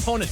opponent.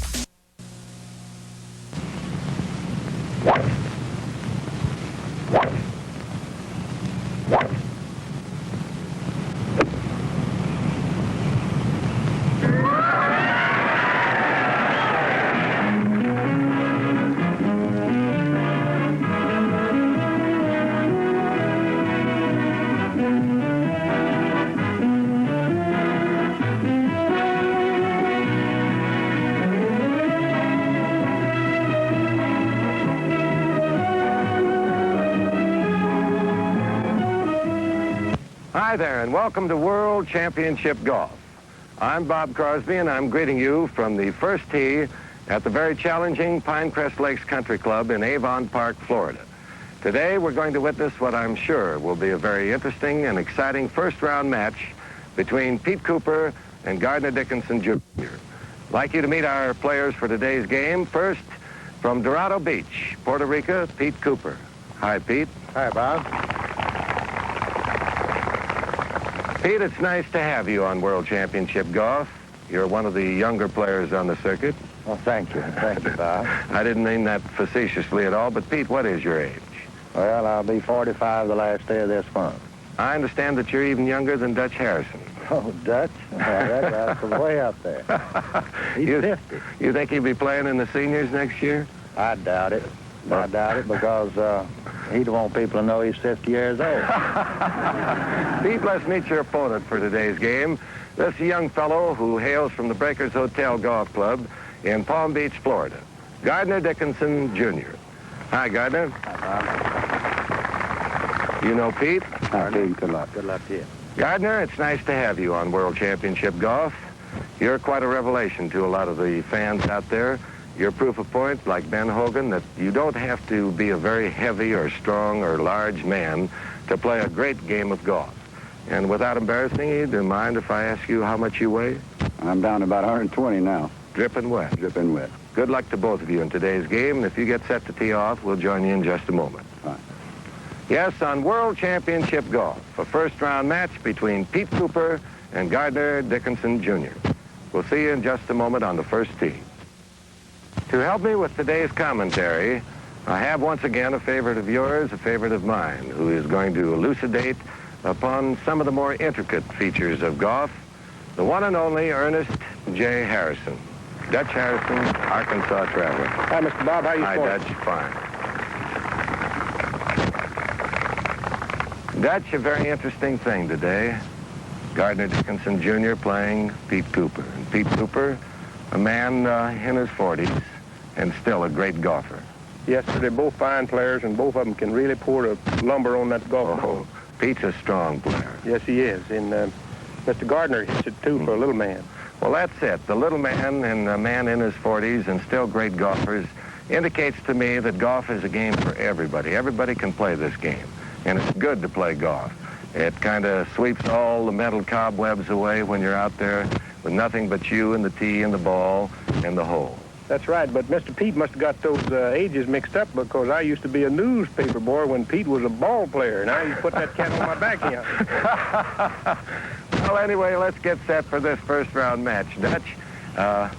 Hi there, and welcome to World Championship Golf. I'm Bob Crosby, and I'm greeting you from the first tee at the very challenging Pinecrest Lakes Country Club in Avon Park, Florida. Today, we're going to witness what I'm sure will be a very interesting and exciting first-round match between Pete Cooper and Gardner Dickinson Jr. I'd like you to meet our players for today's game. First, from Dorado Beach, Puerto Rico, Pete Cooper. Hi, Pete. Hi, Bob. Pete, it's nice to have you on World Championship Golf. You're one of the younger players on the circuit. Well, thank you. Thank you, Bob. I didn't mean that facetiously at all, but Pete, what is your age? Well, I'll be 45 the last day of this month. I understand that you're even younger than Dutch Harrison. Oh, Dutch? Well, that's way up there. He's 50. You think he'll be playing in the seniors next year? I doubt it. I doubt it because he don't want people to know he's 50 years old. Pete, let's meet your opponent for today's game. This young fellow who hails from the Breakers Hotel Golf Club in Palm Beach, Florida, Gardner Dickinson Jr. Hi, Gardner. Hi, Bob. You know Pete? Hi, Pete. Good luck. Good luck to you. Gardner, it's nice to have you on World Championship Golf. You're quite a revelation to a lot of the fans out there. You're proof of point, like Ben Hogan, that you don't have to be a very heavy or strong or large man to play a great game of golf. And without embarrassing you, do you mind if I ask you how much you weigh? I'm down to about 120 now. Dripping wet. Dripping wet. Good luck to both of you in today's game, and if you get set to tee off, we'll join you in just a moment. Fine. Yes, on World Championship Golf, a first-round match between Pete Cooper and Gardner Dickinson Jr. We'll see you in just a moment on the first tee. To help me with today's commentary, I have once again a favorite of yours, a favorite of mine, who is going to elucidate upon some of the more intricate features of golf, the one and only Ernest J. Harrison. Dutch Harrison, Arkansas Traveler. Hi, Mr. Bob. How you Hi, doing? Dutch. Fine. Dutch, a very interesting thing today. Gardner Dickinson Jr. playing Pete Cooper. And Pete Cooper, a man in his 40s, and still a great golfer. Yes, sir. They're both fine players, and both of them can really pour the lumber on that golf ball. Pete's a strong player. Yes, he is. And Mr. Gardner hits it, too, for a little man. Well, that's it. The little man and a man in his 40s and still great golfers indicates to me that golf is a game for everybody. Everybody can play this game, and it's good to play golf. It kind of sweeps all the mental cobwebs away when you're out there with nothing but you and the tee and the ball and the hole. That's right, but Mr. Pete must have got those ages mixed up because I used to be a newspaper boy when Pete was a ball player. Now you put that cat on my back here. Well, anyway, let's get set for this first-round match. Dutch,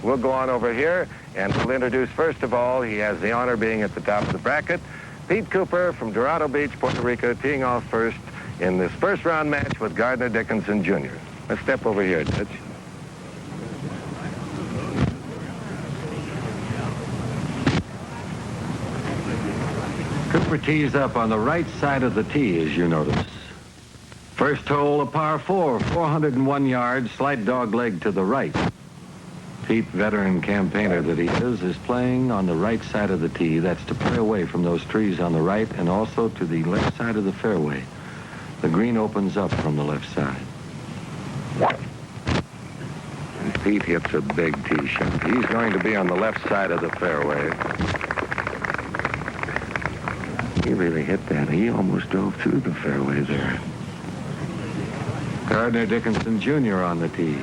we'll go on over here, and we'll introduce, first of all, he has the honor being at the top of the bracket, Pete Cooper from Dorado Beach, Puerto Rico, teeing off first in this first-round match with Gardner Dickinson Jr. Let's step over here, Dutch. Cooper tees up on the right side of the tee, as you notice. First hole, a par 4, 401 yards, slight dog leg to the right. Pete, veteran campaigner that he is playing on the right side of the tee. That's to play away from those trees on the right and also to the left side of the fairway. The green opens up from the left side. And Pete hits a big tee shot. He's going to be on the left side of the fairway. He really hit that. He almost drove through the fairway there. Gardner Dickinson Jr. on the tee.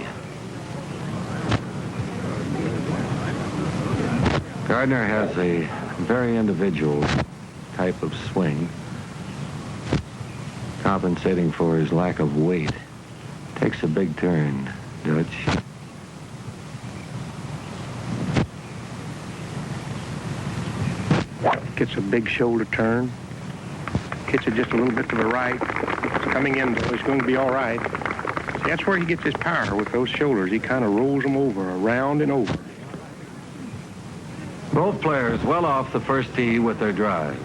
Gardner has a very individual type of swing, compensating for his lack of weight. Takes a big turn, Dutch. Gets a big shoulder turn. Hits it just a little bit to the right. It's coming in, though. It's going to be all right. See, that's where he gets his power with those shoulders. He kind of rolls them over, around and over. Both players well off the first tee with their drives.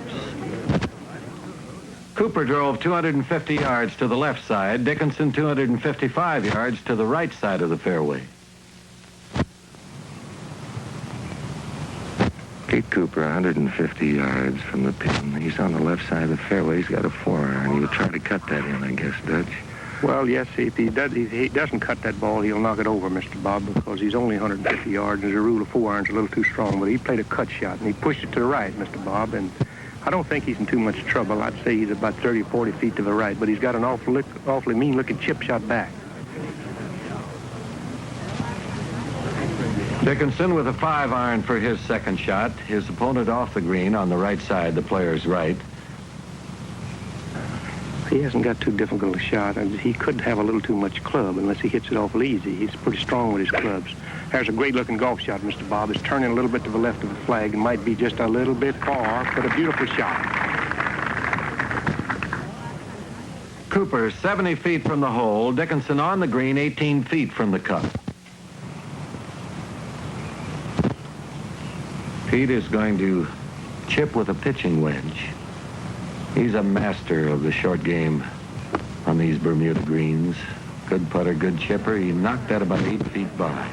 Cooper drove 250 yards to the left side. Dickinson 255 yards to the right side of the fairway. Pete Cooper, 150 yards from the pin. He's on the left side of the fairway. He's got a 4-iron. He would try to cut that in, I guess, Dutch. Well, yes, if he doesn't cut that ball, he'll knock it over, Mr. Bob, because he's only 150 yards, and the rule of 4 irons a little too strong. But he played a cut shot, and he pushed it to the right, Mr. Bob, and I don't think he's in too much trouble. I'd say he's about 30 or 40 feet to the right, but he's got an awfully mean-looking chip shot back. Dickinson with a 5-iron for his second shot. His opponent off the green on the right side, the player's right. He hasn't got too difficult a shot. He could have a little too much club unless he hits it awful easy. He's pretty strong with his clubs. There's a great-looking golf shot, Mr. Bob. It's turning a little bit to the left of the flag. It might be just a little bit far, but a beautiful shot. Cooper 70 feet from the hole. Dickinson on the green 18 feet from the cup. Pete is going to chip with a pitching wedge. He's a master of the short game on these Bermuda greens. Good putter, good chipper. He knocked that about 8 feet by.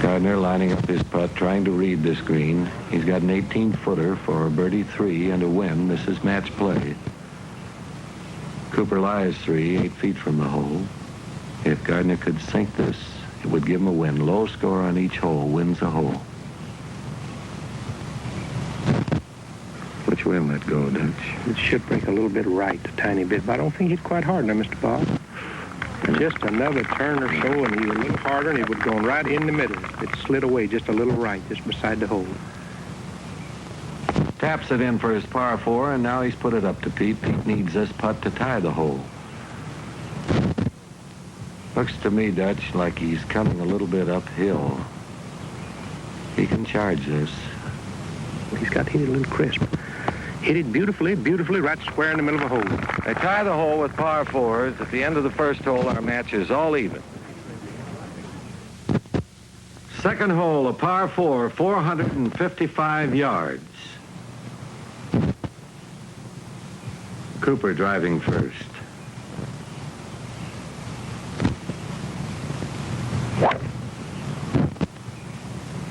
Gardner lining up his putt, trying to read this green. He's got an 18-footer for a birdie 3 and a win. This is match play. Cooper lies 3, 8 feet from the hole. If Gardner could sink this, it would give him a win. Low score on each hole wins a hole. Which way will that go, Dutch? It should break a little bit right, a tiny bit, but I don't think he's quite hard now, Mr. Bob. Just another turn or so, and he was a little harder, and he would go right in the middle. It slid away just a little right, just beside the hole. Taps it in for his par 4, and now he's put it up to Pete. Pete needs this putt to tie the hole. Looks to me, Dutch, like he's coming a little bit uphill. He can charge this. He's got to hit it a little crisp. Hit it beautifully, beautifully, right square in the middle of the hole. They tie the hole with par 4s. At the end of the first hole, our match is all even. Second hole, a par 4, 455 yards. Cooper driving first.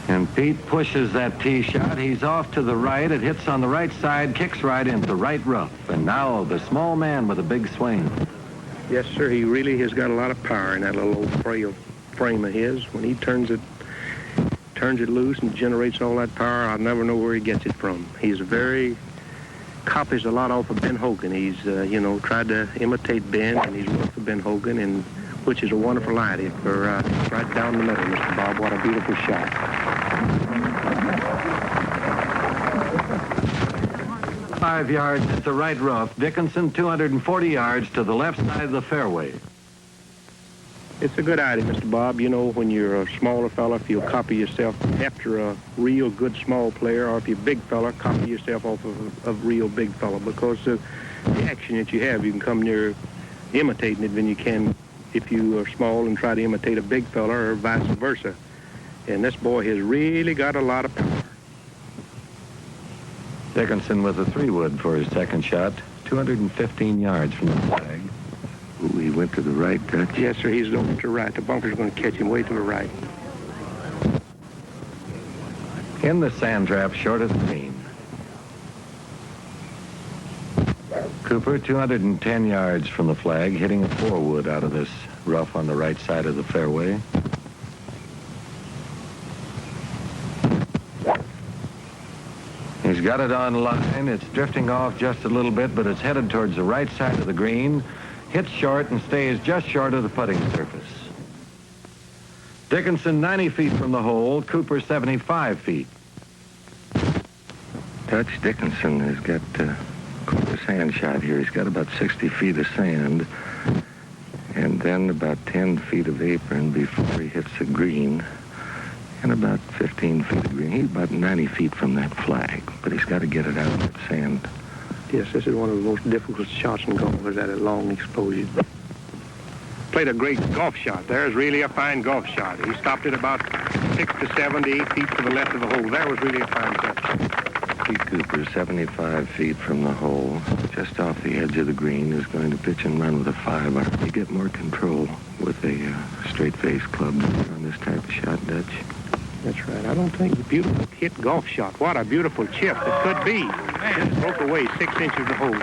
And Pete pushes that tee shot. He's off to the right. It hits on the right side, kicks right into the right rough. And now the small man with a big swing. Yes, sir, he really has got a lot of power in that little old frail frame of his. When he turns it loose and generates all that power, I'll never know where he gets it from. He's copies a lot off of Ben Hogan. He's, tried to imitate Ben, and he's worked for Ben Hogan, and which is a wonderful idea for right down the middle, Mr. Bob. What a beautiful shot. 5 yards at the right rough. Dickinson 240 yards to the left side of the fairway. It's a good idea, Mr. Bob. You know, when you're a smaller fella, if you'll copy yourself after a real good small player, or if you're a big fella, copy yourself off of a real big fella, because the action that you have, you can come near imitating it than you can if you are small and try to imitate a big fella, or vice versa. And this boy has really got a lot of power. Dickinson with a 3-wood for his second shot, 215 yards from the flag. Ooh, he went to the right, Dutch. Yes, sir, he's over to the right. The bunker's going to catch him way to the right. In the sand trap, short of the green. Cooper, 210 yards from the flag, hitting a 4-wood out of this rough on the right side of the fairway. He's got it on line. It's drifting off just a little bit, but it's headed towards the right side of the green. Hits short and stays just short of the putting surface. Dickinson 90 feet from the hole, Cooper 75 feet. Dutch, Dickinson has got quite a sand shot here. He's got about 60 feet of sand, and then about 10 feet of apron before he hits the green. And about 15 feet of green. He's about 90 feet from that flag, but he's got to get it out of that sand. Yes, this is one of the most difficult shots in golf, is at a long exposure. Played a great golf shot. There's really a fine golf shot. He stopped it about 6 to 7 to 8 feet to the left of the hole. That was really a fine shot. Pete Cooper, 75 feet from the hole, just off the edge of the green, is going to pitch and run with a 5-iron. You get more control with a straight-face club on this type of shot, Dutch. That's right. I don't think the beautiful hit golf shot. What a beautiful chip it could be. Just broke away 6 inches of the hole.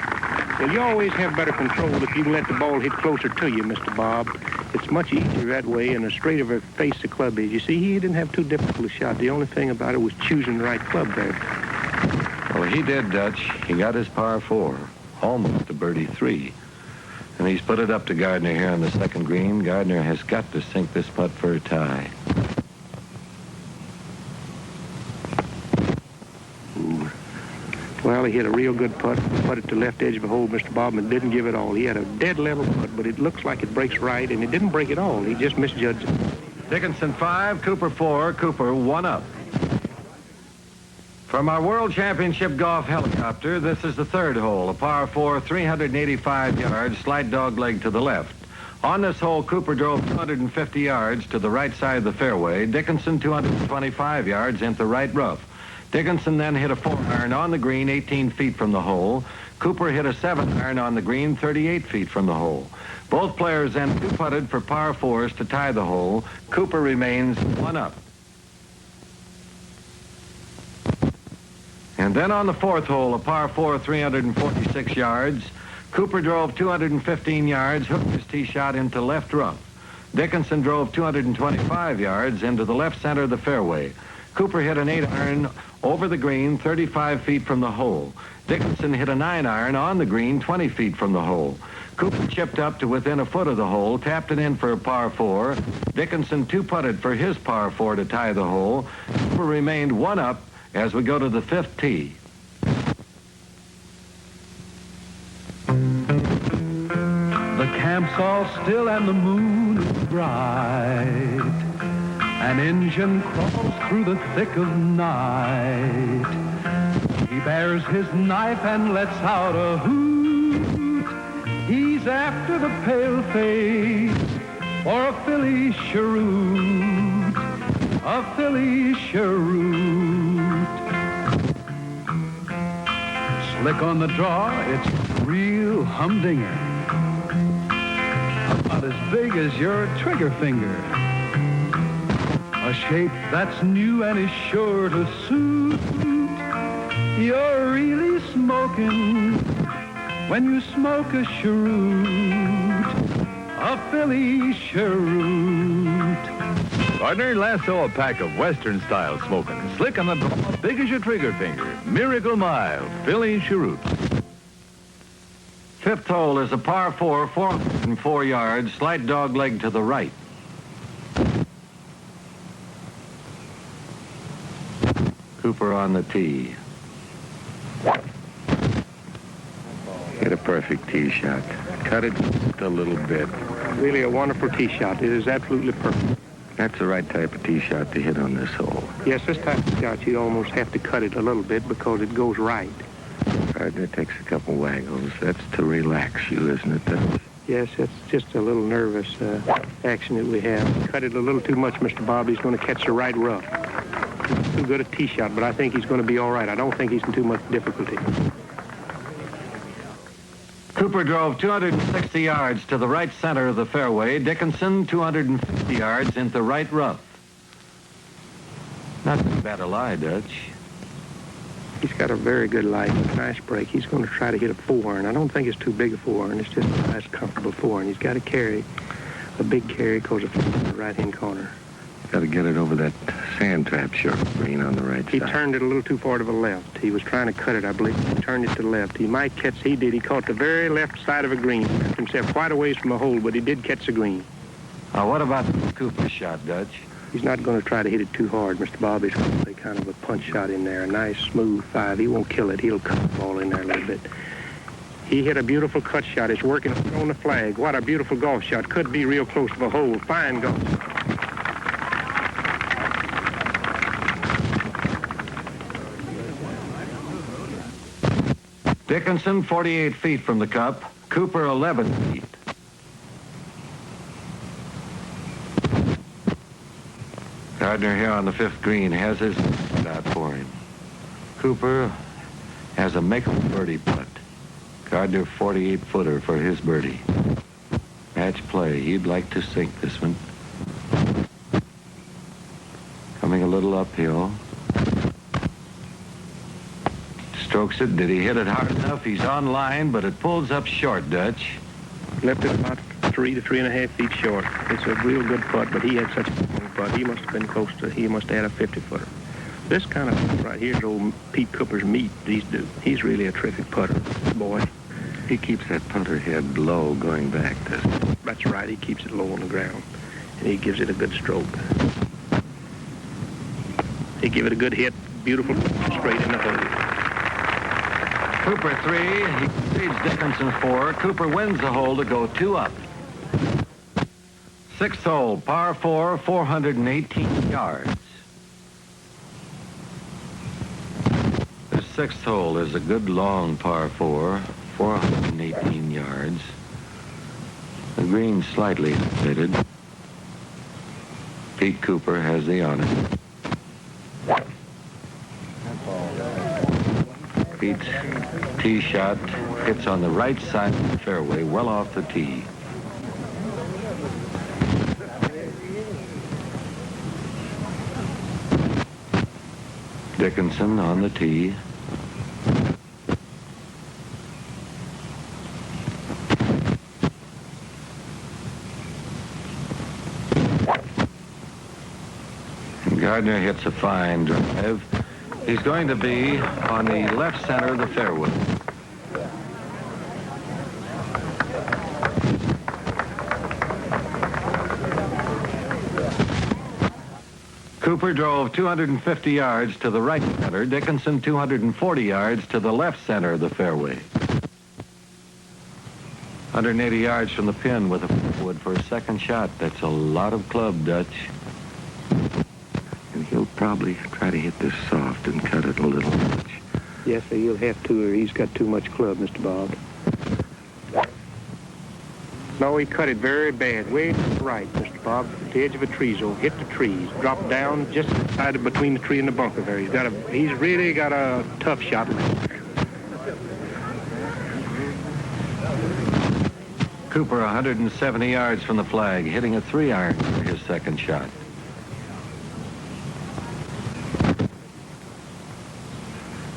Well, you always have better control if you can let the ball hit closer to you, Mr. Bob. It's much easier that way and a straighter face the club is. You see, he didn't have too difficult a shot. The only thing about it was choosing the right club there. Well, he did, Dutch. He got his par 4, almost a birdie 3. And he's put it up to Gardner here on the second green. Gardner has got to sink this putt for a tie. Well, he hit a real good putt. Put it to left edge of the hole, Mr. Bob, and didn't give it all. He had a dead level putt, but it looks like it breaks right, and it didn't break at all. He just misjudged it. Dickinson 5, Cooper 4. Cooper 1 up. From our World Championship golf helicopter, this is the third hole, a par 4, 385 yards, slight dog leg to the left. On this hole, Cooper drove 250 yards to the right side of the fairway. Dickinson 225 yards into right rough. Dickinson then hit a 4-iron on the green 18 feet from the hole. Cooper hit a 7-iron on the green 38 feet from the hole. Both players then two-putted for par 4s to tie the hole. Cooper remains 1 up. And then on the fourth hole, a par 4, 346 yards, Cooper drove 215 yards, hooked his tee shot into left rough. Dickinson drove 225 yards into the left center of the fairway. Cooper hit an 8-iron over the green 35 feet from the hole. Dickinson hit a 9-iron on the green 20 feet from the hole. Cooper chipped up to within a foot of the hole, tapped it in for a par 4. Dickinson two-putted for his par 4 to tie the hole. Cooper remained 1 up as we go to the fifth tee. The camp's all still and the moon is bright. An engine crawls through the thick of night. He bears his knife and lets out a hoot. He's after the pale-face for a Philly cheroot. A Philly cheroot. Slick on the draw, it's a real humdinger. About as big as your trigger finger. A shape that's new and is sure to suit. You're really smoking when you smoke a cheroot. A Philly cheroot. Gardner, lasso a pack of Western-style smoking. Slick on the draw, big as your trigger finger. Miracle Mild, Philly cheroot. Fifth hole is a par 4, 404 yards, slight dog leg to the right. Cooper on the tee. Hit a perfect tee shot. Cut it a little bit. Really a wonderful tee shot. It is absolutely perfect. That's the right type of tee shot to hit on this hole. Yes, this type of shot, you almost have to cut it a little bit because it goes right. Gardner takes a couple waggles. That's to relax you, isn't it, Dutch? Yes, it's just a little nervous action that we have. Cut it a little too much, Mr. Bob. He's going to catch the right rough. It's too good a tee shot, but I think he's going to be all right. I don't think he's in too much difficulty. Cooper drove 260 yards to the right center of the fairway. Dickinson 250 yards into right rough. Not too bad a lie, Dutch. He's got a very good lie. Nice break. He's going to try to hit a 4-iron. I don't think it's too big a 4-iron. It's just a nice, comfortable 4-iron. He's got to carry a big carry because it's in the right-hand corner. Got to get it over that sand trap short green on the right He side. turned it a little too far to the left. He was trying to cut it, I believe. He turned it to the left. He might catch, he did. He caught the very left side of a green. He left himself quite a ways from the hole, but he did catch the green. Now, what about Cooper's shot, Dutch? He's not going to try to hit it too hard, Mr. Bob. He's going to play kind of a punch shot in there, a nice, smooth 5. He won't kill it. He'll cut the ball in there a little bit. He hit a beautiful cut shot. It's working on the flag. What a beautiful golf shot. Could be real close to the hole. Fine golf. Dickinson, 48 feet from the cup. Cooper, 11 feet. Gardner here on the 5th green has his out for him. Cooper has a make-up birdie putt. Gardner, 48-footer for his birdie. Match play. He'd like to sink this one. Coming a little uphill. Strokes it. Did he hit it hard enough? He's on line, but it pulls up short, Dutch. Left it about 3 to 3.5 feet short. It's a real good putt, but he had such a long putt. He must have been close to, he must have had a 50-footer. This kind of putt right here is old Pete Cooper's meat, these do. He's really a terrific putter, boy. He keeps that punter head low going back, doesn't he? That's right, he keeps it low on the ground, and he gives it a good stroke. He give it a good hit, beautiful, straight in the hole. Cooper 3, he leads Dickinson 4. Cooper wins the hole to go 2 up. 6th hole, par 4, 418 yards. The 6th hole is a good long par 4, 418 yards. The green slightly elevated. Pete Cooper has the honor. Pete's tee shot hits on the right side of the fairway, well off the tee. Dickinson on the tee. And Gardner hits a fine drive. He's going to be on the left center of the fairway. Cooper drove 250 yards to the right center. Dickinson 240 yards to the left center of the fairway. 180 yards from the pin with a wood for a second shot. That's a lot of club, Dutch. And he'll probably try to hit this soft and cut it a little much. Yes, sir, he'll have to, or he's got too much club, Mr. Bob. No, he cut it very bad, way to the right, Mr. Bob, at the edge of a tree zone. Hit the trees, dropped down just inside of between the tree and the bunker there. He's really got a tough shot. Cooper 170 yards from the flag, hitting a 3-iron for his second shot.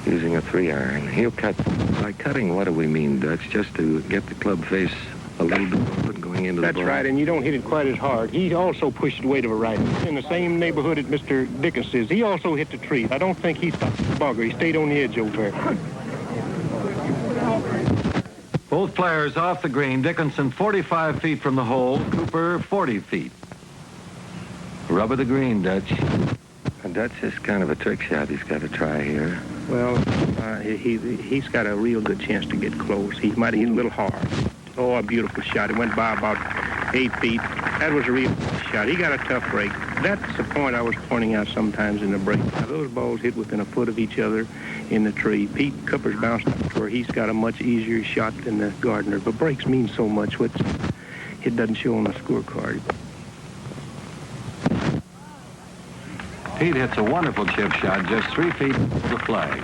Using a 3-iron. He'll cut. By cutting, what do we mean, Dutch? Just to get the club face a little bit open going into the ball? That's right, and you don't hit it quite as hard. He also pushed it way to the right. In the same neighborhood as Mr. Dickinson is. He also hit the tree. I don't think he stopped the bugger. He stayed on the edge over there. Both players off the green. Dickinson 45 feet from the hole. Cooper 40 feet. Rub of the green, Dutch. And Dutch is kind of a trick shot he's got to try here. Well, he's got a real good chance to get close. He might have hit a little hard. Oh, a beautiful shot. It went by about 8 feet. That was a real shot. He got a tough break. That's the point I was pointing out sometimes in the break. Now, those balls hit within a foot of each other in the tree. Pete Cooper's bounced up to where he's got a much easier shot than the Gardner. But breaks mean so much, which it doesn't show on the scorecard. Pete hits a wonderful chip shot just 3 feet from the flag.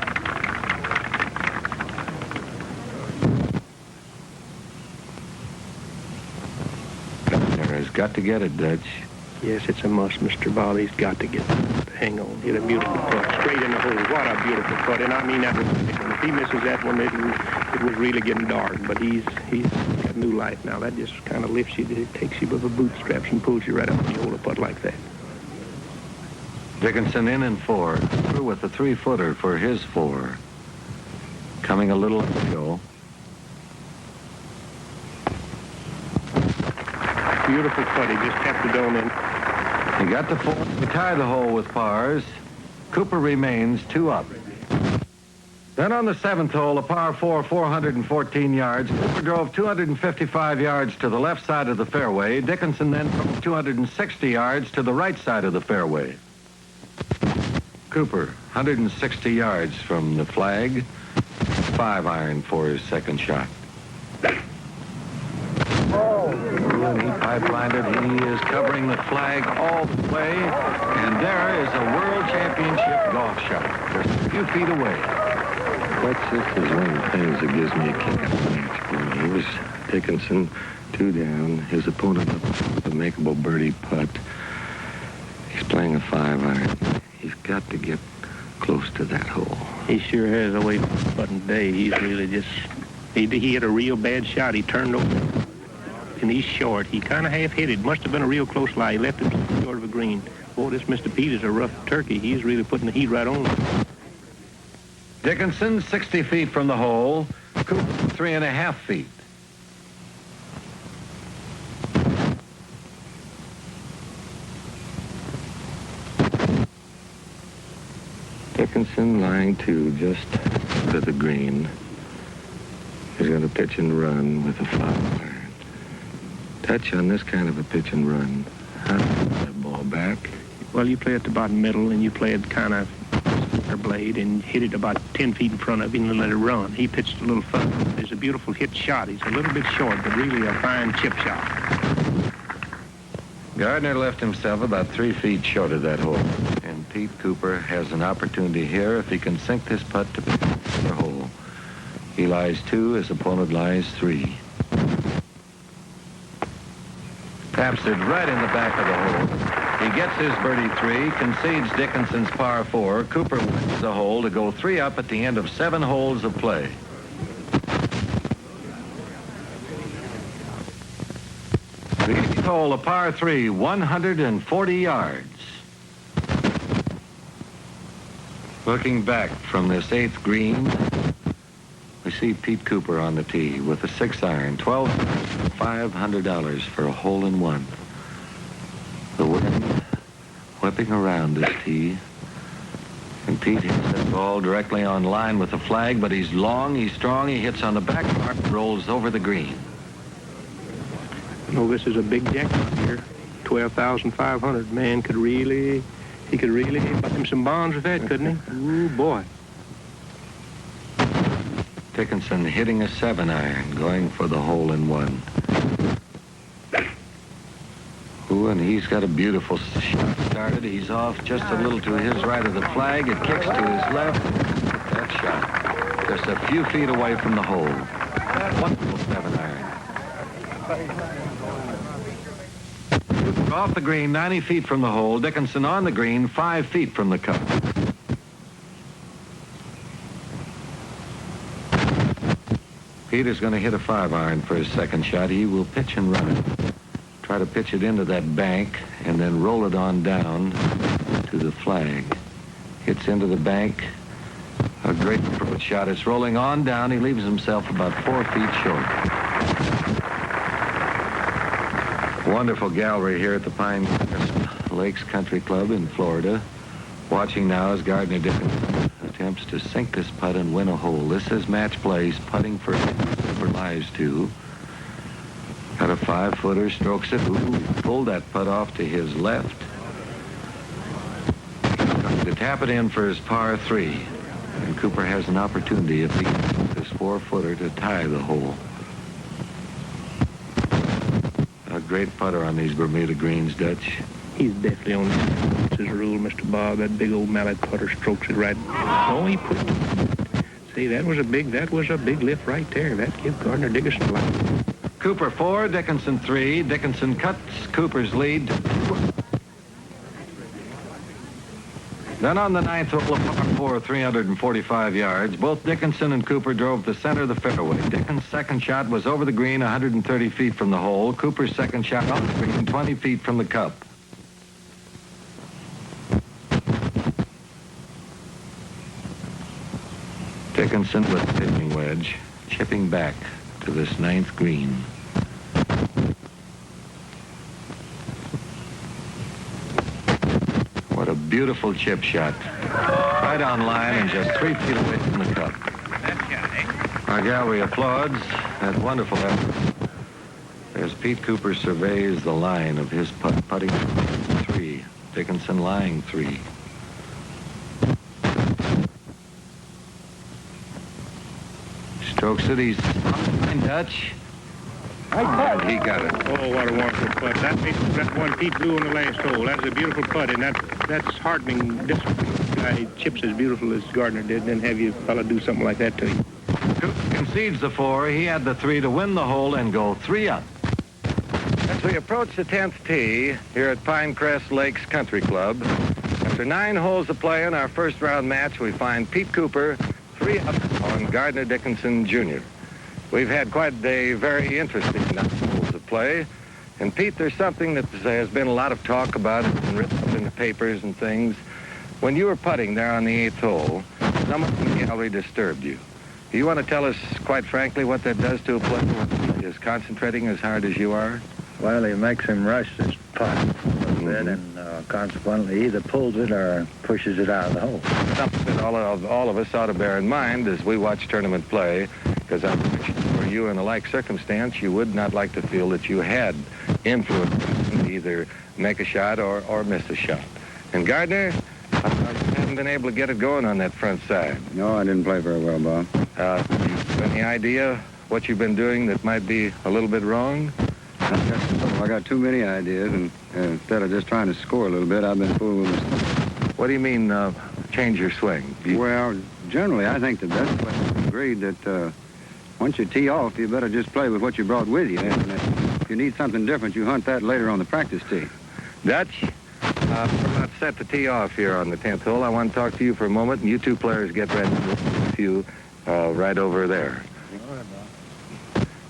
Gardner has got to get it, Dutch. Yes, it's a must, Mr. Bob. He's got to get it. Hang on. Hit a beautiful putt. Straight in the hole. What a beautiful putt. And I mean that was a big one. If he misses that one, it was really getting dark. But he's got new life now. That just kind of lifts you. It takes you by the bootstraps and pulls you right up when you hold a putt like that. Dickinson in and 4. Through with the 3-footer for his 4. Coming a little uphill. Beautiful putt. He just tapped the dome in. He got the 4 to tie the hole with pars. Cooper remains 2 up. Then on the 7th hole, a par 4, 414 yards. Cooper drove 255 yards to the left side of the fairway. Dickinson then drove 260 yards to the right side of the fairway. Cooper, 160 yards from the flag. 5-iron for his second shot. And he pipelined it. He is covering the flag all the way. And there is a World Championship golf shot, just a few feet away. That's just one of the things that gives me a kick out of the match. He was Dickinson, 2 down. His opponent up with a makeable birdie putt. He's playing a 5-iron. He's got to get close to that hole. He sure has a way of putting today. He's really just, he hit a real bad shot. He turned over, and he's short. He kind of half hit it. Must have been a real close lie. He left him short of a green. Boy, this Mr. Pete is a rough turkey. He's really putting the heat right on him. Dickinson, 60 feet from the hole. Cooper, 3.5 feet. Dickinson lying to just to the green. He's going to pitch and run with a 5-iron. Touch on this kind of a pitch and run. How do you put that ball back? Well, you play at the bottom middle, and you play it kind of center blade and hit it about 10 feet in front of him and let it run. He pitched a little further. It's a beautiful hit shot. He's a little bit short, but really a fine chip shot. Gardner left himself about 3 feet short of that hole. And Pete Cooper has an opportunity here if he can sink this putt to the hole. He lies 2, his opponent lies 3. Taps it right in the back of the hole. He gets his birdie 3, concedes Dickinson's par 4. Cooper wins the hole to go 3 up at the end of 7 holes of play. The 8th hole, a par 3, 140 yards. Looking back from this 8th green, we see Pete Cooper on the tee with a 6-iron, $12,500 for a hole-in-one. The wind whipping around this tee. And Pete hits that ball directly on line with the flag, but he's long, he's strong, he hits on the back part, rolls over the green. No, this is a big jackpot here. $12,500. Man he could really buy him some bonds with that, couldn't he? Ooh, boy. Dickinson hitting a 7-iron, going for the hole-in-one. Ooh, and he's got a beautiful shot started. He's off just a little to his right of the flag. It kicks to his left. That shot, just a few feet away from the hole. Wonderful 7-iron. Off the green, 90 feet from the hole. Dickinson on the green, 5 feet from the cup. Pete is going to hit a 5-iron for his second shot. He will pitch and run it. Try to pitch it into that bank and then roll it on down to the flag. Hits into the bank. A great approach shot. It's rolling on down. He leaves himself about 4 feet short. Wonderful gallery here at the Pinecrest Lakes Country Club in Florida. Watching now as Gardner Dickinson attempts to sink this putt and win a hole. This is match play. He's putting for lies 2. Got a 5-footer, strokes it. Ooh, pulled that putt off to his left. To tap it in for his par 3. And Cooper has an opportunity if he can hit this 4-footer to tie the hole. A great putter on these Bermuda greens, Dutch. He's definitely on his rule, Mr. Bob. That big old mallet putter strokes it right. Oh, he put it. See, that was a big lift right there. That gives Gardner Dickinson a lot. Cooper 4, Dickinson 3. Dickinson cuts Cooper's lead. Then on the 9th hole, a par 4, 345 yards. Both Dickinson and Cooper drove the center of the fairway. Dickinson's second shot was over the green, 130 feet from the hole. Cooper's second shot on the green, 20 feet from the cup. Dickinson with the pitching wedge, chipping back to this 9th green. What a beautiful chip shot. Right on line and just 3 feet away from the cup. Our gallery applauds that wonderful effort as Pete Cooper surveys the line of his putt, putting 3. Dickinson lying 3. Strokes it. He's behind Dutch. And he got it. Oh, what a wonderful putt. That one Pete blew on the last hole. That's a beautiful putt, and that's heartening. This guy chips as beautiful as Gardner did, and then have you fella do something like that to you. Cooper concedes the 4. He had the 3 to win the hole and go 3 up. As we approach the 10th tee here at Pinecrest Lakes Country Club, after 9 holes to play in our first round match, we find Pete Cooper 3 up on Gardner Dickinson Jr. We've had quite a very interesting 9 holes to play. And Pete, there's something that has been a lot of talk about it and written up in the papers and things. When you were putting there on the 8th hole, someone in the gallery disturbed you. Do you want to tell us, quite frankly, what that does to a player when he is concentrating as hard as you are? Well, he makes him rush this putt a bit, and consequently either pulls it or pushes it out of the hole. Something that all of us ought to bear in mind as we watch tournament play, because I'm sure for you in a like circumstance, you would not like to feel that you had influence to either make a shot or miss a shot. And Gardner, you haven't been able to get it going on that front side. No, I didn't play very well, Bob. You have any idea what you've been doing that might be a little bit wrong? I got too many ideas, and instead of just trying to score a little bit, I've been fooling with myself. What do you mean, change your swing? Well, generally, I think the best players agreed that once you tee off, you better just play with what you brought with you. And if you need something different, you hunt that later on the practice tee. Dutch, we're about set to tee off here on the 10th hole. I want to talk to you for a moment, and you two players get ready with you right over there.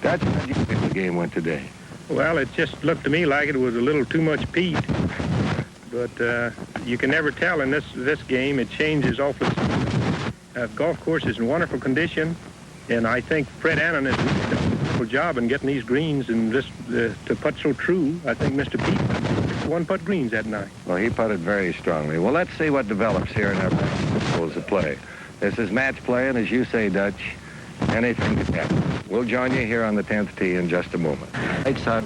Dutch, how do you think the game went today? Well, it just looked to me like it was a little too much Pete. But you can never tell in this game. It changes awfully. Golf course is in wonderful condition, and I think Fred Annan has done a wonderful job in getting these greens and to putt so true. I think Mr. Pete one-putt greens that night. Well, he putted very strongly. Well, let's see what develops here in our holes of play. This is match play, and as you say, Dutch, anything can happen. We'll join you here on the 10th tee in just a moment. Right side.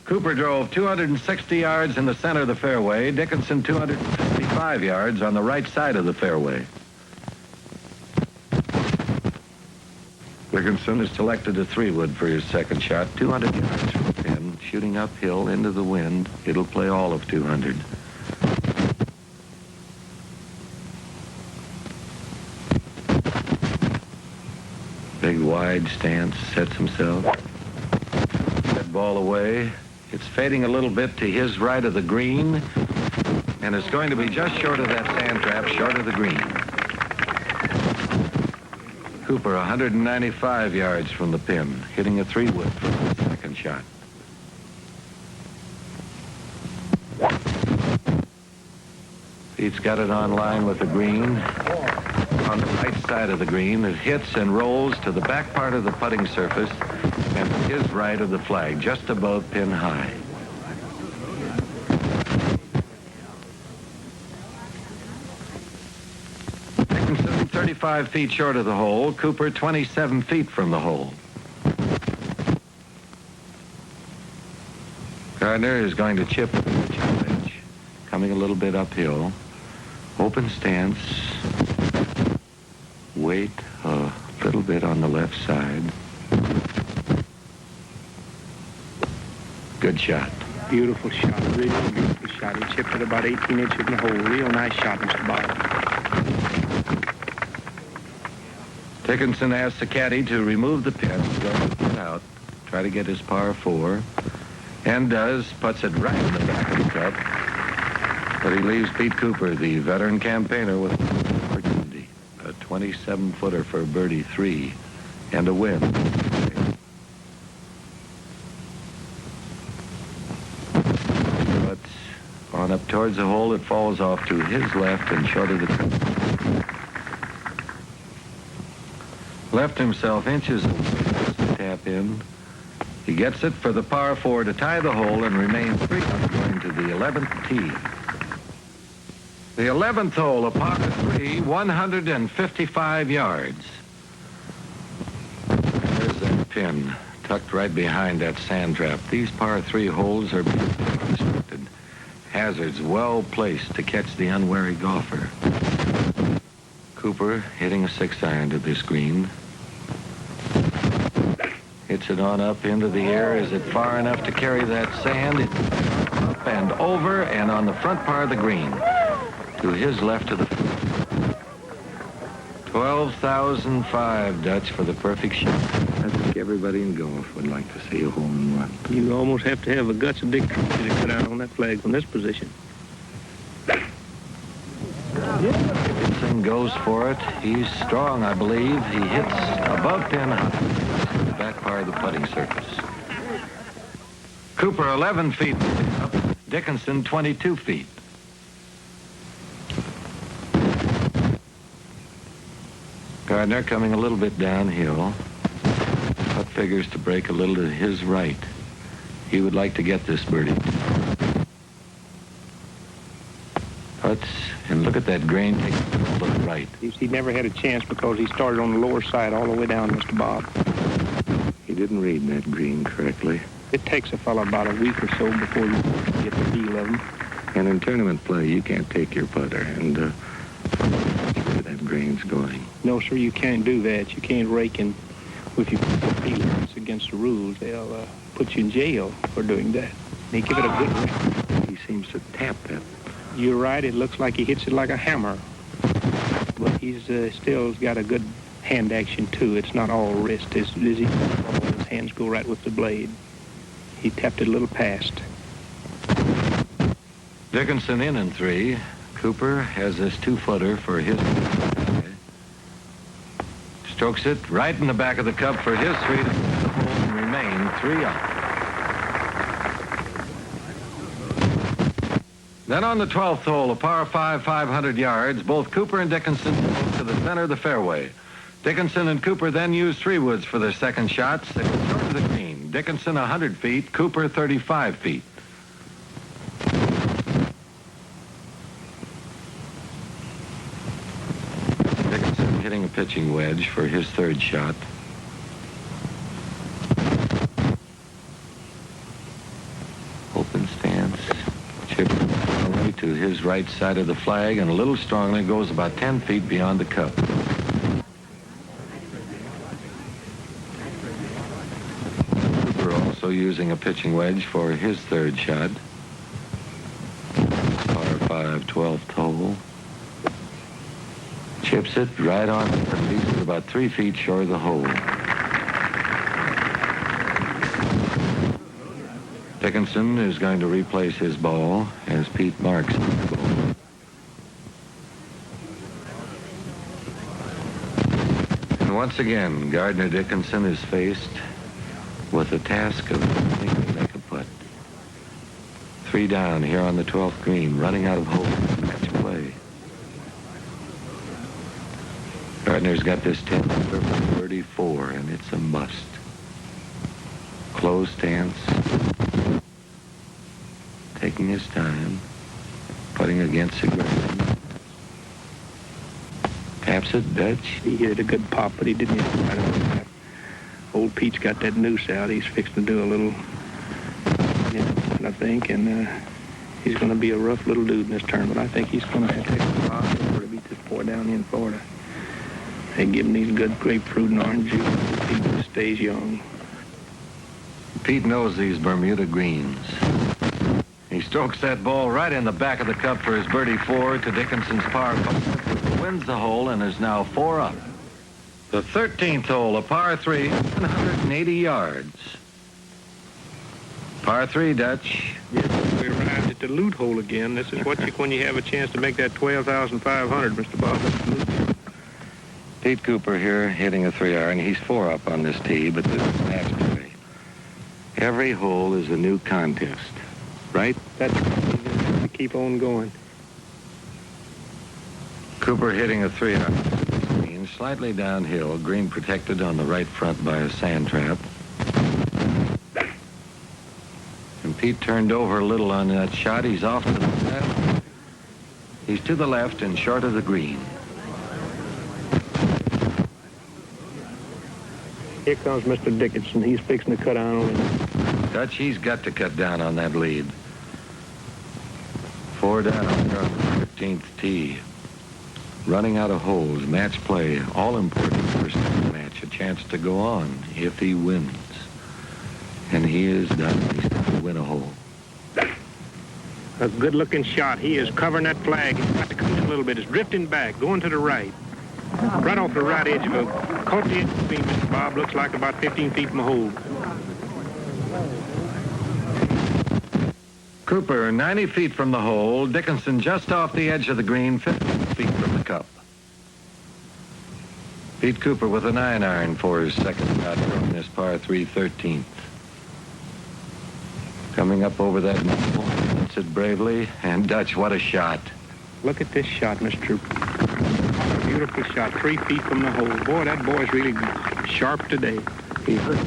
Cooper drove 260 yards in the center of the fairway. Dickinson 255 yards on the right side of the fairway. Dickinson has selected a 3-wood for his second shot. 200 yards from the pin, shooting uphill into the wind. It'll play all of 200. Big wide stance, sets himself. That ball away. It's fading a little bit to his right of the green, and it's going to be just short of that sand trap, short of the green. Cooper 195 yards from the pin, hitting a 3-wood for the second shot. Pete's got it on line with the green. On the right side of the green, it hits and rolls to the back part of the putting surface and to his right of the flag, just above pin high. Dickinson 35 feet short of the hole, Cooper 27 feet from the hole. Gardner is going to chip the edge, coming a little bit uphill. Open stance. Wait a little bit on the left side. Good shot. Beautiful shot, really beautiful shot. He chipped it about 18 inches in the hole. Real nice shot, Mr. Bob. Dickinson asks the caddy to remove the pin, go out, try to get his par 4, and does, puts it right in the back of the cup. But he leaves Pete Cooper, the veteran campaigner, with an opportunity. A 27-footer for birdie 3 and a win. But on up towards the hole, it falls off to his left and short of the cup. Left himself inches away to tap in. He gets it for the par 4 to tie the hole and remain 3 up going to the 11th tee. The 11th hole, a par 3, 155 yards. There's that pin tucked right behind that sand trap. These par 3 holes are beautifully constructed. Hazards well placed to catch the unwary golfer. Cooper hitting a 6-iron to this green. gets it on up into the air. Is it far enough to carry that sand? It's up and over and on the front part of the green. To his left of the field. 12,005, Dutch, for the perfect shot. I think everybody in golf would like to see a hole-in-one. You almost have to have a guts of Dick Tracy to cut out on that flag from this position. Dickinson goes for it. He's strong, I believe. He hits above pin high, the back part of the putting surface. Cooper 11 feet up. Dickinson 22 feet. Gardner coming a little bit downhill. Putt figures to break a little to his right. He would like to get this birdie. Putts, and look at that grain taking to the right. He never had a chance because he started on the lower side all the way down, Mr. Bob. He didn't read that green correctly. It takes a fellow about a week or so before you get the feel of him. And in tournament play, you can't take your putter and where that grain's going. No, sir, you can't do that. You can't rake in with your feet. It's against the rules. They'll put you in jail for doing that. They give it a good rake. He seems to tap that. You're right. It looks like he hits it like a hammer. But he's still got a good hand action, too. It's not all wrist. His hands go right with the blade. He tapped it a little past. Dickinson in 3. Cooper has this 2-footer for his. Strokes it right in the back of the cup for his 3 to hold and remain 3 up. Then on the 12th hole, a par 5, 500 yards, both Cooper and Dickinson move to the center of the fairway. Dickinson and Cooper then use 3 woods for their second shots. They go short of the green. Dickinson 100 feet, Cooper 35 feet. Dickinson hitting a pitching wedge for his 3rd shot. Open stance. Chip strongly to his right side of the flag and a little strongly goes about 10 feet beyond the cup. Cooper also using a pitching wedge for his 3rd shot. Par 5, 12th hole. Chips it right on, at least about 3 feet short of the hole. Dickinson is going to replace his ball as Pete marks the ball. And once again, Gardner Dickinson is faced with the task of trying to make a putt. 3 down here on the 12th green, running out of hole. Match play. Gardner's got this 10 for 34, and it's a must. Close stance. Taking his time. Putting against the ground. Taps it, Dutch. He hit a good pop, but he didn't hit it right on that. Old Pete's got that noose out. He's fixing to do a little, I think, and he's going to be a rough little dude in this tournament. I think he's going to have to take a lot to beat this boy down in Florida. They give him these good grapefruit and orange juice. He stays young. Pete knows these Bermuda greens. He strokes that ball right in the back of the cup for his birdie 4 to Dickinson's par 5. Wins the hole and is now 4 up. The 13th hole, a par 3, 180 yards. Par 3, Dutch. Yes, we arrived at the loot hole again. This is what when you have a chance to make that 12,500, Mr. Bob. Pete Cooper here hitting a 3-iron. He's 4 up on this tee, but this is match play. Every hole is a new contest, right? That's to keep on going. Cooper hitting a 3-iron. Green, slightly downhill, green protected on the right front by a sand trap. And Pete turned over a little on that shot. He's off to the left. He's to the left and short of the green. Here comes Mr. Dickinson. He's fixing to cut down on it. Dutch, he's got to cut down on that lead. 4 down here on the 13th tee. Running out of holes, match play, all important first match, a chance to go on if he wins. And he is done. He's going to win a hole. A good-looking shot. He is covering that flag. He's got to come in a little bit. It's drifting back, going to the right. Right off the right edge of it. Caught the edge of the beam, Mr. Bob. Looks like about 15 feet from the hole. Cooper, 90 feet from the hole. Dickinson just off the edge of the green, 50 feet from the cup. Pete Cooper with a 9-iron for his second shot from this par 3 13th. Coming up over that point, hits it bravely. And Dutch, what a shot. Look at this shot, Mr. Trooper. Beautiful shot, 3 feet from the hole. Boy, that boy's really sharp today. He hurt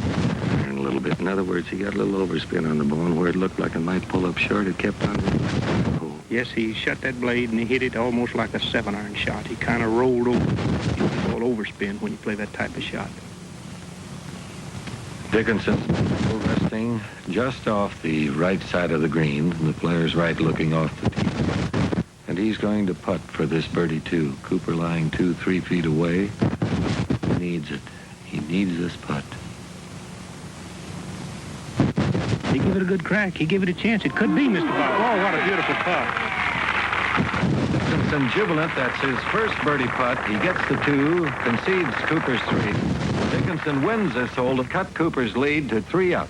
a little bit. In other words, he got a little overspin on the bone where it looked like it might pull up short. It kept on going to the hole. Yes, he shot that blade and he hit it almost like a 7-iron shot. He kind of rolled over. It's called overspin when you play that type of shot. Dickinson's resting just off the right side of the green, and the player's right looking off the tee. And he's going to putt for this birdie, too. Cooper lying 2-3 feet away. He needs it. He needs this putt. He gave it a good crack. He gave it a chance. It could be, Mr. Bob. Oh, what a beautiful putt. Dickinson jubilant. That's his first birdie putt. He gets the 2, concedes Cooper's 3. Dickinson wins this hole to cut Cooper's lead to 3 up.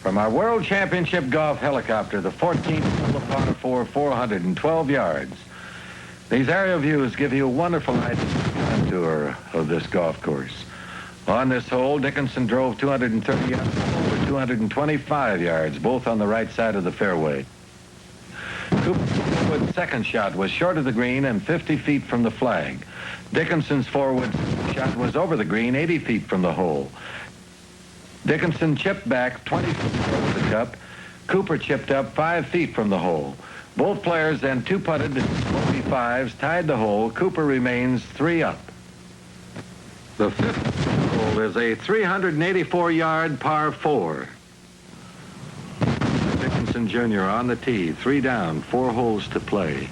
From our World Championship golf helicopter, the 14th hole of par 4, 412 yards. These aerial views give you a wonderful tour of this golf course. On this hole, Dickinson drove 230 yards over 225 yards, both on the right side of the fairway. Cooper's second shot was short of the green and 50 feet from the flag. Dickinson's forward shot was over the green, 80 feet from the hole. Dickinson chipped back 20 feet over the cup. Cooper chipped up 5 feet from the hole. Both players then 2-putted to 45s, tied the hole. Cooper remains 3 up. The 5th hole is a 384-yard par 4. Dickinson Jr. on the tee, 3 down, 4 holes to play.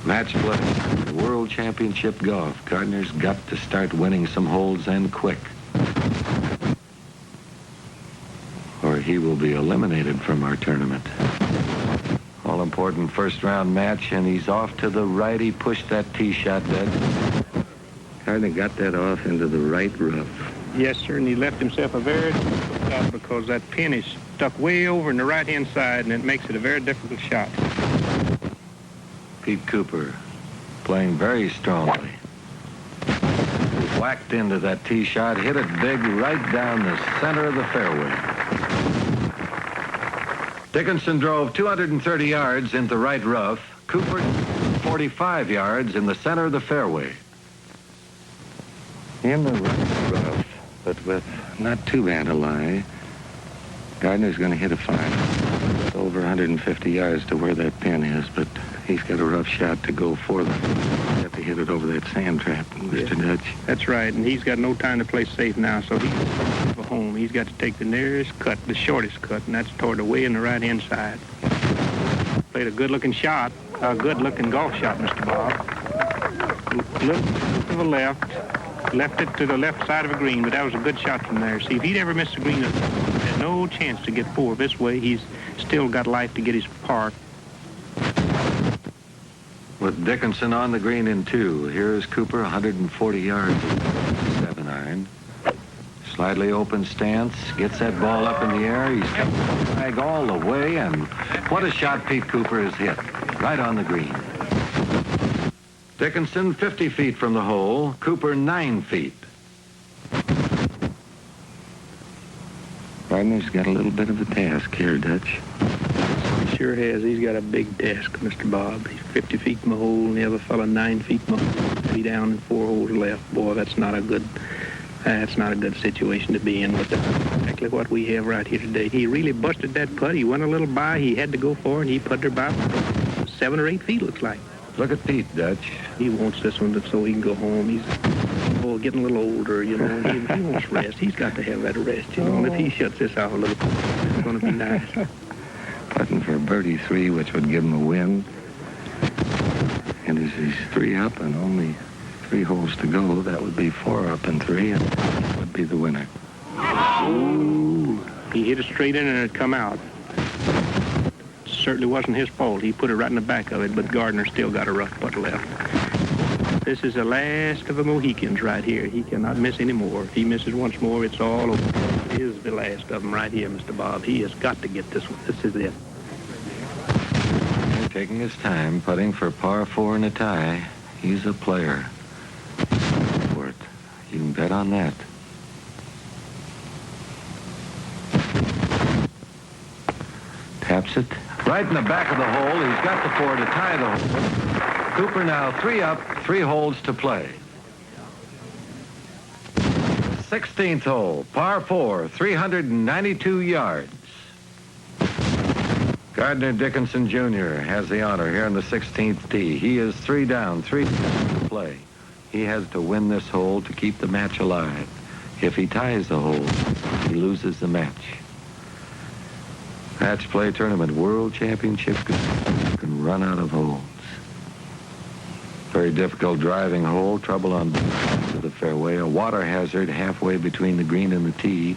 Match play, World Championship golf. Gardner's got to start winning some holes and quick, or he will be eliminated from our tournament. All-important first-round match, and he's off to the right. He pushed that tee shot dead. Gardner got that off into the right rough. Yes, sir, and he left himself a very difficult shot because that pin is stuck way over in the right-hand side, and it makes it a very difficult shot. Pete Cooper playing very strongly. Whacked into that tee shot, hit it big right down the center of the fairway. Dickinson drove 230 yards into the right rough. Cooper 45 yards in the center of the fairway. In the right rough, but with not too bad a lie, Gardner's going to hit a 5. It's over 150 yards to where that pin is, but he's got a rough shot to go for them. You have to hit it over that sand trap, Mr. Dutch. That's right, and he's got no time to play safe now, so he's for home. He's got to take the nearest cut, the shortest cut, and that's toward the way in the right-hand side. Played a good-looking shot, a good-looking golf shot, Mr. Bob. Look to the left. Left it to the left side of a green, but that was a good shot from there. See, if he'd ever missed the green, he had no chance to get 4. This way, he's still got life to get his par. With Dickinson on the green in 2, here's Cooper, 140 yards, 7-iron. Slightly open stance, gets that ball up in the air. He's got the flag all the way, and what a shot Pete Cooper has hit, right on the green. Dickinson 50 feet from the hole, Cooper 9 feet. Gardner's got a little bit of a task here, Dutch. He sure has. He's got a big task, Mr. Bob. He's 50 feet from the hole, and the other fella 9 feet from the hole. 3 down and 4 holes left. Boy, that's not a good situation to be in. But that's exactly what we have right here today. He really busted that putt. He went a little by. He had to go for it, and he putted about 7 or 8 feet, looks like. Look at Pete, Dutch. He wants this one so he can go home. He's getting a little older, you know. He wants rest. He's got to have that rest, you know. And if he shuts this off a little bit, it's going to be nice. Putting for a birdie 3, which would give him a win. And he's 3 up and only 3 holes to go. That would be 4 up and 3, and that would be the winner. Ooh, he hit it straight in and it come out. Certainly wasn't his fault. He put it right in the back of it, but Gardner still got a rough putt left. This is the last of the Mohicans right here. He cannot miss any more. If he misses once more, it's all over. This is the last of them right here, Mr. Bob. He has got to get this one. This is it. Taking his time, putting for par 4 and a tie. He's a player. For it. You can bet on that. Taps it. Right in the back of the hole. He's got the 4 to tie the hole. Cooper now 3 up, 3 holes to play. 16th hole, par 4, 392 yards. Gardner Dickinson Jr. has the honor here in the 16th tee. He is 3 down, 3 to play. He has to win this hole to keep the match alive. If he ties the hole, he loses the match. Match play tournament, World Championship can run out of holes. Very difficult driving hole, trouble on to the fairway, a water hazard halfway between the green and the tee.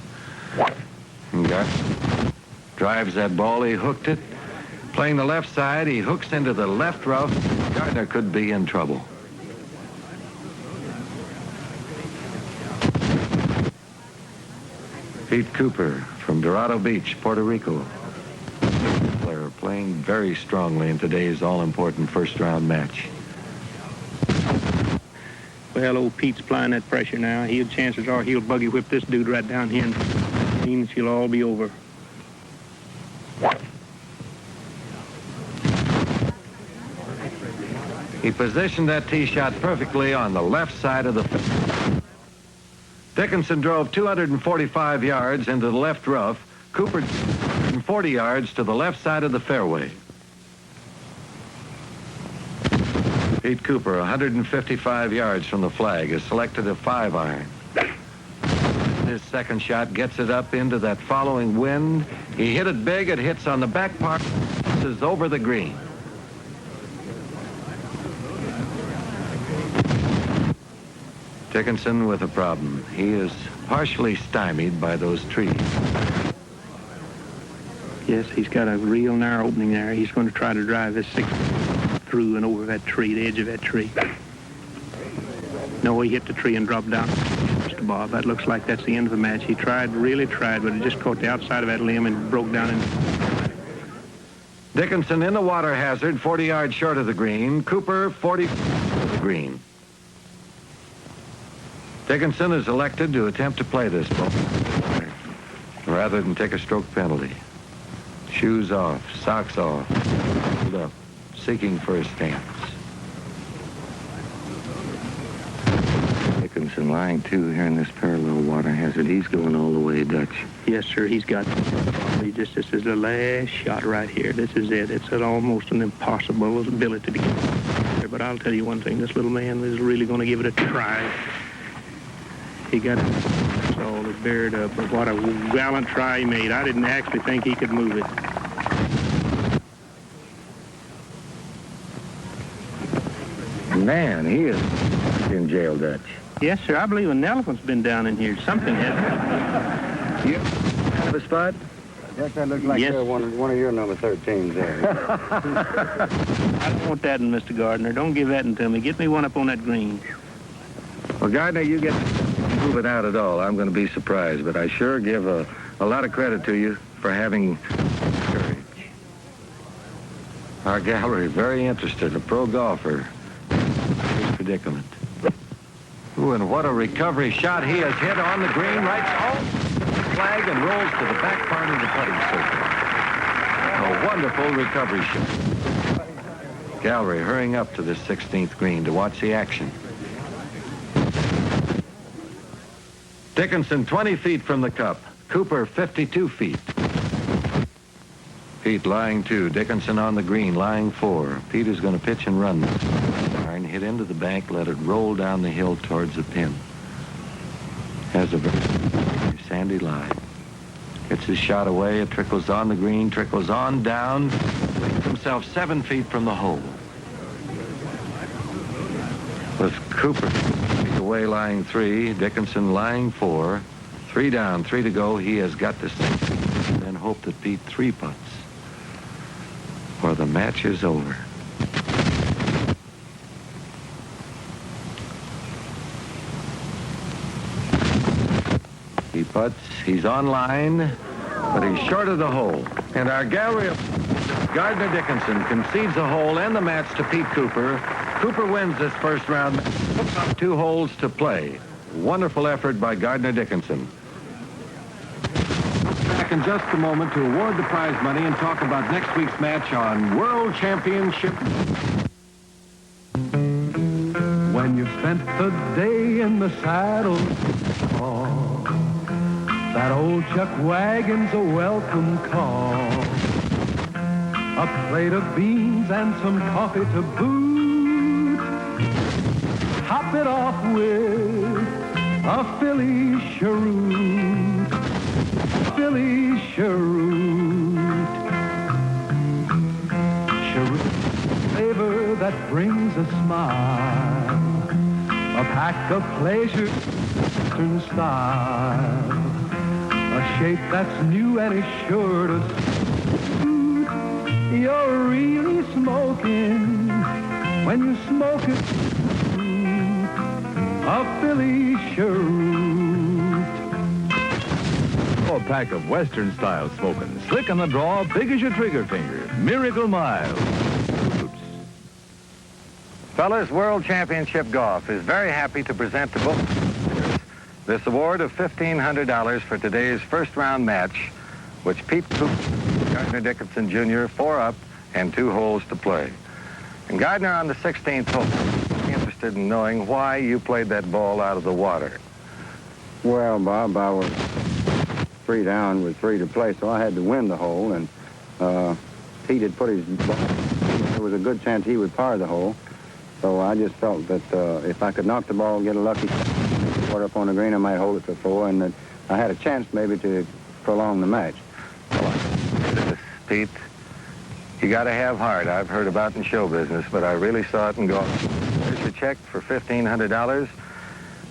And Gardner drives that ball, he hooked it. Playing the left side, he hooks into the left rough. Gardner could be in trouble. Pete Cooper from Dorado Beach, Puerto Rico. Player playing very strongly in today's all-important first-round match. Well, old Pete's applying that pressure now. Chances are he'll buggy whip this dude right down here, and means he'll all be over. He positioned that tee shot perfectly on the left side of the field. Dickinson drove 245 yards into the left rough. Cooper 40 yards to the left side of the fairway. Pete Cooper, 155 yards from the flag, has selected a 5-iron. His second shot gets it up into that following wind. He hit it big. It hits on the back part. This is over the green. Dickinson with a problem. He is partially stymied by those trees. Yes, he's got a real narrow opening there. He's going to try to drive his 6 through and over that tree, the edge of that tree. No, he hit the tree and dropped down. Mr. Bob, that looks like that's the end of the match. He really tried, but it just caught the outside of that limb and broke down. Dickinson in the water hazard, 40 yards short of the green. Cooper, 40 of the green. Dickinson is elected to attempt to play this ball rather than take a stroke penalty. Shoes off, socks off, hold up, seeking first stance. Dickinson lying 2 here in this parallel water hazard. He's going all the way Dutch. Yes, sir, he's got this is the last shot right here. This is it. It's almost an impossible ability to get there. But I'll tell you one thing, this little man is really going to give it a try. He got it all bared up, but what a gallant try he made. I didn't actually think he could move it. Man, he is in jail, Dutch. Yes, sir, I believe an elephant's been down in here. Something has. You have a spot? I guess that looks like Yes. one of your number 13s there. I don't want that one, Mr. Gardner. Don't give that one to me. Get me one up on that green. Well, Gardner, you get move it out at all. I'm going to be surprised, but I sure give a lot of credit to you for having courage. Our gallery very interested, a pro golfer. His predicament. Ooh, and what a recovery shot he has hit on the green, right off the flag and rolls to the back part of the putting circle. A wonderful recovery shot. Gallery hurrying up to this 16th green to watch the action. Dickinson 20 feet from the cup. Cooper 52 feet. Pete lying 2. Dickinson on the green, lying 4. Pete is going to pitch and run this. Iron hit into the bank, let it roll down the hill towards the pin. Has a very sandy lie. Gets his shot away. It trickles on the green, trickles on down. Makes himself 7 feet from the hole. Was Cooper away lying 3, Dickinson lying 4, 3 down, 3 to go. He has got to sink and then hope that Pete 3 putts, or the match is over. He putts, he's on line, but he's short of the hole. And our gallery of Gardner Dickinson concedes a hole and the match to Pete Cooper. Cooper wins this first round. 2 holes to play. Wonderful effort by Gardner Dickinson. Back in just a moment to award the prize money and talk about next week's match on World Championship. When you've spent the day in the saddle, oh, that old chuck wagon's a welcome call. A plate of beans and some coffee to boot. Top it off with a Philly cheroot. Philly cheroot. Cheroot flavor that brings a smile. A pack of pleasures, Western style. A shape that's new and is sure to suit. You're really smoking when you smoke it. A Philly cheroot. A pack of Western-style smoking. Slick on the draw, big as your trigger finger. Miracle Mild. Fellas, World Championship Golf is very happy to present to both this award of $1,500 for today's first-round match, which Pete Cooper, Gardner Dickinson Jr., 4 up and 2 holes to play. And Gardner, on the 16th hole, I'm interested in knowing why you played that ball out of the water. Well, Bob, I was 3 down with 3 to play, so I had to win the hole, and Pete had put his ball. There was a good chance he would par the hole, so I just felt that if I could knock the ball, get a lucky shot up on the green, I might hold it for 4, and that I had a chance maybe to prolong the match. Well, Pete, you got to have heart. I've heard about in show business, but I really saw it in golf. Here's your check for $1,500.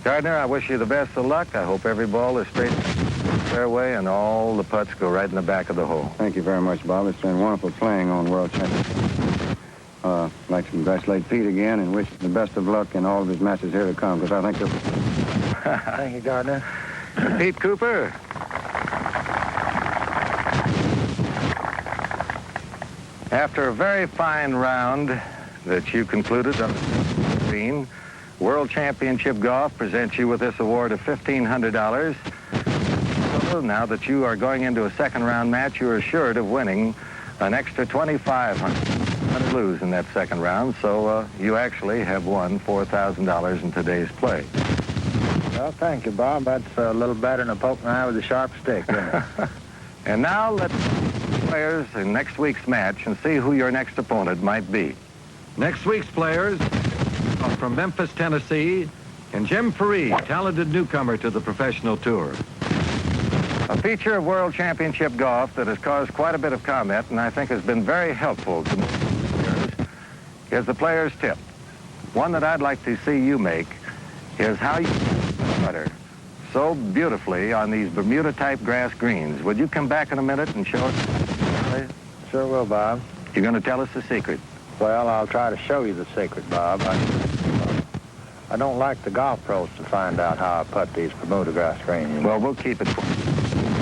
Gardner, I wish you the best of luck. I hope every ball is straight fairway and all the putts go right in the back of the hole. Thank you very much, Bob. It's been wonderful playing on World Championship. I'd like to congratulate Pete again and wish him the best of luck in all of his matches here to come, because I think they'll... Thank you, Gardner. Pete Cooper. After a very fine round that you concluded on the green, World Championship Golf presents you with this award of $1,500. So now that you are going into a second round match, you are assured of winning an extra $2,500. Lose in that second round, so you actually have won $4,000 in today's play. Well, thank you, Bob. That's a little better than a poking eye with a sharp stick, isn't it? And now let's players in next week's match and see who your next opponent might be. Next week's players are from Memphis, Tennessee, and Jim Faree, talented newcomer to the professional tour. A feature of World Championship Golf that has caused quite a bit of comment and I think has been very helpful to players is the player's tip. One that I'd like to see you make is how you putter so beautifully on these Bermuda-type grass greens. Would you come back in a minute and show us? Sure will, Bob. You're going to tell us the secret. Well, I'll try to show you the secret, Bob. I don't like the golf pros to find out how I putt these Bermuda grass greens. Well, we'll keep it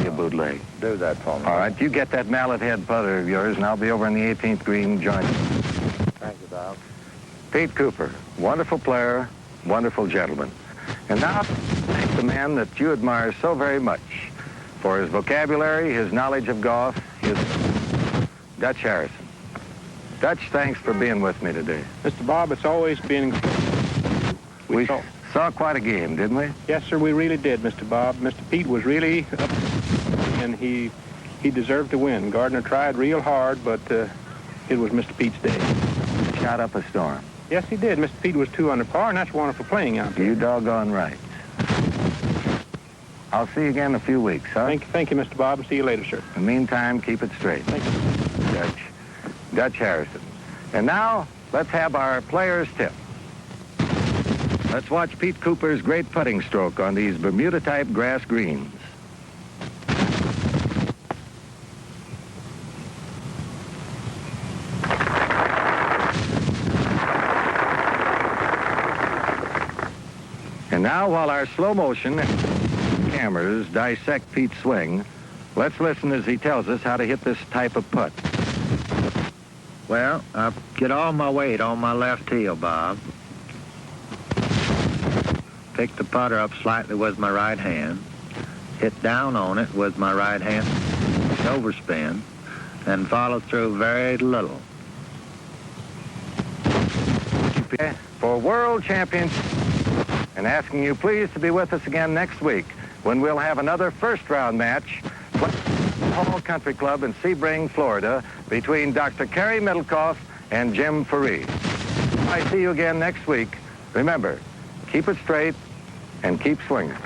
your bootleg. Do that for me. All right, you get that mallet head putter of yours, and I'll be over on the 18th green joining you. Thank you, Bob. Pete Cooper, wonderful player, wonderful gentleman. And now, thank the man that you admire so very much for his vocabulary, his knowledge of golf, his Dutch Harrison. Dutch, thanks for being with me today. Mr. Bob, it's always been... We saw quite a game, didn't we? Yes, sir, we really did, Mr. Bob. Mr. Pete was really up, and he deserved to win. Gardner tried real hard, but it was Mr. Pete's day. Shot up a storm. Yes, he did. Mr. Pete was 2 under par, and that's wonderful playing out there. You doggone right. I'll see you again in a few weeks, huh? Thank you, Mr. Bob, and see you later, sir. In the meantime, keep it straight. Thank you. Dutch Harrison. And now, let's have our player's tip. Let's watch Pete Cooper's great putting stroke on these Bermuda-type grass greens. And now, while our slow motion cameras dissect Pete's swing, let's listen as he tells us how to hit this type of putt. Well, I get all my weight on my left heel, Bob. Pick the putter up slightly with my right hand. Hit down on it with my right hand. Overspin. And follow through very little. For World Championship, and asking you please to be with us again next week when we'll have another first-round match at Hall Country Club in Sebring, Florida, between Dr. Kerry Middlecoff and Jim Fareed. I see you again next week. Remember, keep it straight and keep swinging.